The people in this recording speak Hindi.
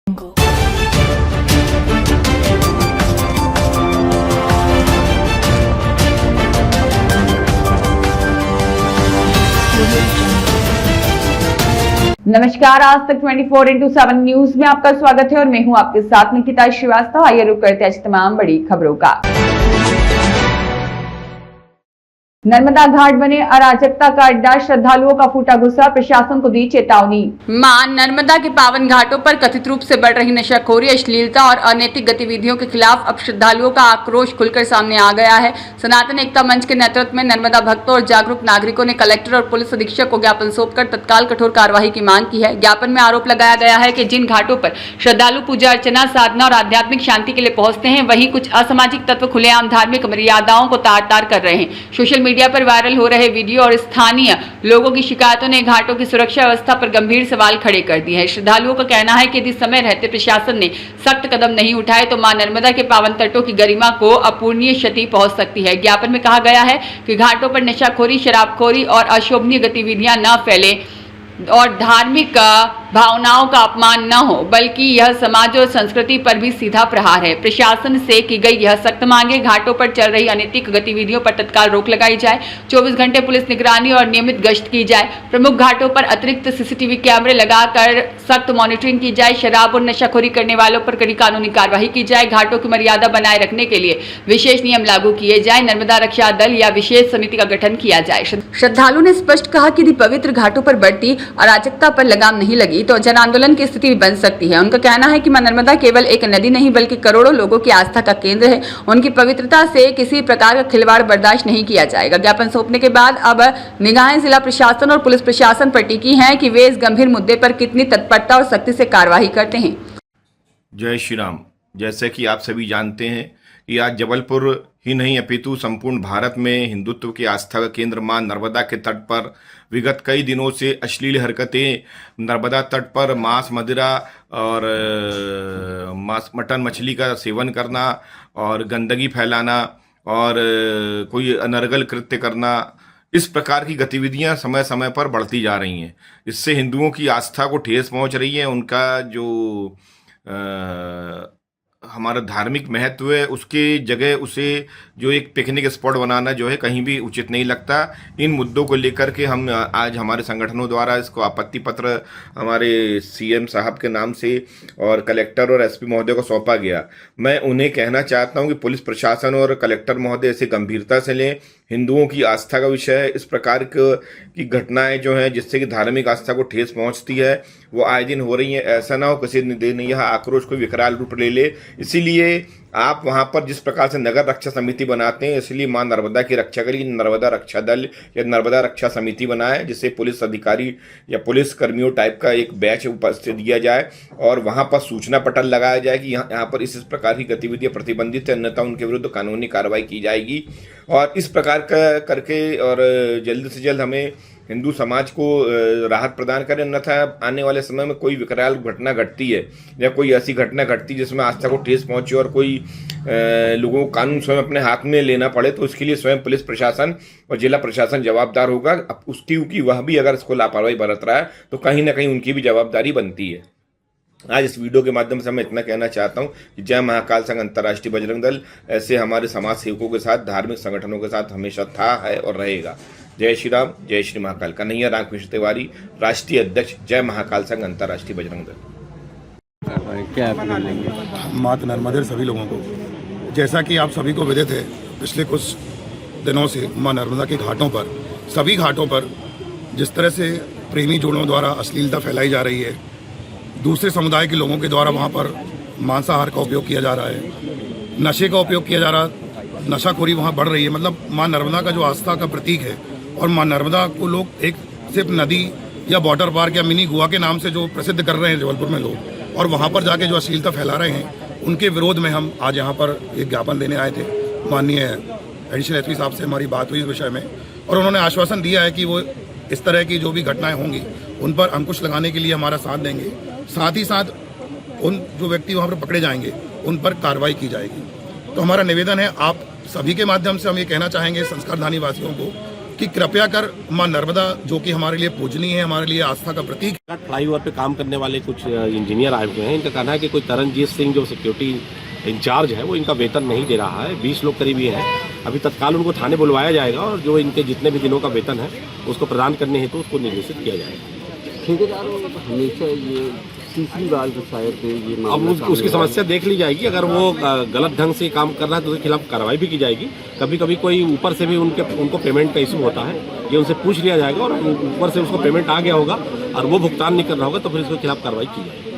नमस्कार, आज तक 24x7 न्यूज में आपका स्वागत है और मैं हूं आपके साथ निकिता श्रीवास्तव। आइए रुक करते हैं आज तमाम बड़ी खबरों का। नर्मदा घाट बने अराजकता का अड्डा, श्रद्धालुओं का फूटा गुस्सा, प्रशासन को दी चेतावनी। मां नर्मदा के पावन घाटों पर कथित रूप से बढ़ रही नशाखोरी, अश्लीलता और अनैतिक गतिविधियों के खिलाफ अब श्रद्धालुओं का आक्रोश खुलकर सामने आ गया है। सनातन एकता मंच के नेतृत्व में नर्मदा भक्तों और जागरूक नागरिकों ने कलेक्टर और पुलिस अधीक्षक को ज्ञापन सौंपकर तत्काल कठोर कार्रवाई की मांग की है। ज्ञापन में आरोप लगाया गया है कि जिन घाटों पर श्रद्धालु पूजा अर्चना, साधना और आध्यात्मिक शांति के लिए पहुंचते हैं, वहीं कुछ असामाजिक तत्व खुलेआम धार्मिक मर्यादाओं को तार-तार कर रहे हैं। सोशल मीडिया पर वायरल हो रहे वीडियो और स्थानीय लोगों की शिकायतों ने घाटों की सुरक्षा व्यवस्था पर गंभीर सवाल खड़े कर दिए हैं। श्रद्धालुओं का कहना है कि यदि समय रहते प्रशासन ने सख्त कदम नहीं उठाए तो मां नर्मदा के पावन तटों की गरिमा को अपूरणीय क्षति पहुंच सकती है। ज्ञापन में कहा गया है कि घाटों पर नशाखोरी, शराबखोरी और अशोभनीय गतिविधियां न फैले और धार्मिक भावनाओं का अपमान न हो, बल्कि यह समाज और संस्कृति पर भी सीधा प्रहार है। प्रशासन से की गई यह सख्त मांगे, घाटों पर चल रही अनैतिक गतिविधियों पर तत्काल रोक लगाई जाए, 24 घंटे पुलिस निगरानी और नियमित गश्त की जाए, प्रमुख घाटों पर अतिरिक्त सीसीटीवी कैमरे लगाकर सख्त मॉनिटरिंग की जाए, शराब और नशाखोरी करने वालों पर कड़ी कानूनी कार्रवाई की जाए, घाटों की मर्यादा बनाए रखने के लिए विशेष नियम लागू किए जाए, नर्मदा रक्षा दल या विशेष समिति का गठन किया जाए। श्रद्धालु ने स्पष्ट कहा कि यदि पवित्र घाटों पर बढ़ती अराजकता पर लगाम नहीं लगी तो जन आंदोलन की स्थिति बन सकती है। उनका कहना है कि मां नर्मदा केवल एक नदी नहीं बल्कि करोड़ों लोगों की आस्था का केंद्र है। उनकी पवित्रता से किसी प्रकार का खिलवाड़ बर्दाश्त नहीं किया जाएगा। ज्ञापन सौंपने के बाद अब निगाहें जिला प्रशासन और पुलिस प्रशासन पर टिकी हैं कि वे इस गंभीर मुद्दे पर कितनी तत्परता और सख्ती से कार्रवाई करते हैं। जय श्री राम। जैसे कि आप सभी जानते हैं कि आज जबलपुर ही नहीं अपितु संपूर्ण भारत में हिंदुत्व की आस्था का केंद्र मां नर्मदा के तट पर विगत कई दिनों से अश्लील हरकतें, नर्मदा तट पर मांस, मदिरा और मटन मछली का सेवन करना और गंदगी फैलाना और कोई अनर्गल कृत्य करना, इस प्रकार की गतिविधियां समय समय पर बढ़ती जा रही हैं। इससे हिंदुओं की आस्था को ठेस पहुंच रही है। उनका जो हमारा धार्मिक महत्व है उसके जगह उसे जो एक पिकनिक स्पॉट बनाना जो है कहीं भी उचित नहीं लगता। इन मुद्दों को लेकर के हम आज हमारे संगठनों द्वारा इसको आपत्ति पत्र हमारे सीएम साहब के नाम से और कलेक्टर और एसपी महोदय को सौंपा गया। मैं उन्हें कहना चाहता हूं कि पुलिस प्रशासन और कलेक्टर महोदय इसे गंभीरता से लें। हिंदुओं की आस्था का विषय है। इस प्रकार की घटनाएं जो हैं जिससे कि धार्मिक आस्था को ठेस पहुंचती है वो आए दिन हो रही हैं। ऐसा ना हो किसी दिन यह आक्रोश को विकराल रूप ले ले। इसीलिए आप वहां पर जिस प्रकार से नगर रक्षा समिति बनाते हैं, इसलिए मां नर्मदा की रक्षा के लिए नर्मदा रक्षा दल या नर्मदा रक्षा समिति बनाए, जिससे पुलिस अधिकारी या पुलिस कर्मियों टाइप का एक बैच उपस्थित दिया जाए और वहां पर सूचना पटल लगाया जाए कि यहाँ पर इस प्रकार की गतिविधियां प्रतिबंधित है, अन्यथा उनके विरुद्ध कानूनी कार्रवाई की जाएगी। और इस प्रकार का करके और जल्द से जल्द हमें हिंदू समाज को राहत प्रदान करें, अन्यथा आने वाले समय में कोई विकराल घटना घटती है या कोई ऐसी घटना घटती है जिसमें आस्था को ठेस पहुंचे और कोई लोगों को कानून स्वयं अपने हाथ में लेना पड़े, तो उसके लिए स्वयं पुलिस प्रशासन और जिला प्रशासन जवाबदार होगा। अब उसकी वह भी अगर इसको लापरवाही बरत रहा है तो कहीं ना कहीं उनकी भी जवाबदारी बनती है। आज इस वीडियो के माध्यम से मैं इतना कहना चाहता हूं कि जय महाकाल संघ अंतर्राष्ट्रीय बजरंग दल ऐसे हमारे समाज सेवकों के साथ, धार्मिक संगठनों के साथ हमेशा था, है और रहेगा। जय श्री राम, जय श्री महाकाल। कन्हैया रामकृष्ण तिवारी, राष्ट्रीय अध्यक्ष, जय महाकाल संघ अंतर्राष्ट्रीय बजरंग दल। क्या माता नर्मदा सभी लोगों को, जैसा कि आप सभी को विदित है, पिछले कुछ दिनों से मां नर्मदा के घाटों पर, सभी घाटों पर जिस तरह से प्रेमी जोड़ों द्वारा अश्लीलता फैलाई जा रही है, दूसरे समुदाय के लोगों के द्वारा वहाँ पर मांसाहार का उपयोग किया जा रहा है, नशे का उपयोग किया जा रहा है, नशाखोरी वहाँ बढ़ रही है। मतलब मां नर्मदा का जो आस्था का प्रतीक है और मां नर्मदा को लोग एक सिर्फ नदी या वाटर पार्क या मिनी गोवा के नाम से जो प्रसिद्ध कर रहे हैं जबलपुर में लोग, और वहाँ पर जाके जो अश्लीलता फैला रहे हैं, उनके विरोध में हम आज यहाँ पर एक ज्ञापन देने आए थे। माननीय एडिशनल एसपी साहब से हमारी बात हुई इस विषय में और उन्होंने आश्वासन दिया है कि वो इस तरह की जो भी घटनाएं होंगी उन पर अंकुश लगाने के लिए हमारा साथ देंगे। साथ ही साथ उन जो व्यक्ति वहाँ पर पकड़े जाएंगे उन पर कार्रवाई की जाएगी। तो हमारा निवेदन है, आप सभी के माध्यम से हम ये कहना चाहेंगे संस्कारधानी वासियों को कि कृपया कर मां नर्मदा, जो कि हमारे लिए पूजनीय है, हमारे लिए आस्था का प्रतीक। फ्लाईओवर पे काम करने वाले कुछ इंजीनियर आए हुए हैं। इनका कहना है कि कोई तरनजीत सिंह जो सिक्योरिटी इंचार्ज है वो इनका वेतन नहीं दे रहा है। 20 लोग करीब ये हैं। अभी तत्काल उनको थाने बुलवाया जाएगा और जो इनके जितने भी दिनों का वेतन है उसको प्रदान करने हेतु उसको निर्देशित किया जाएगा। ठेकेदार हमेशा ये तीसरी बार जो शायद ये अब उसकी समस्या देख ली जाएगी। अगर वो गलत ढंग से काम कर रहा है तो उसके खिलाफ कार्रवाई भी की जाएगी। कभी कभी कोई ऊपर से भी उनको पेमेंट का इशू होता है, ये उनसे पूछ लिया जाएगा और ऊपर से उसको पेमेंट आ गया होगा और वो भुगतान नहीं कर रहा होगा तो फिर इसके खिलाफ कार्रवाई की जाएगी।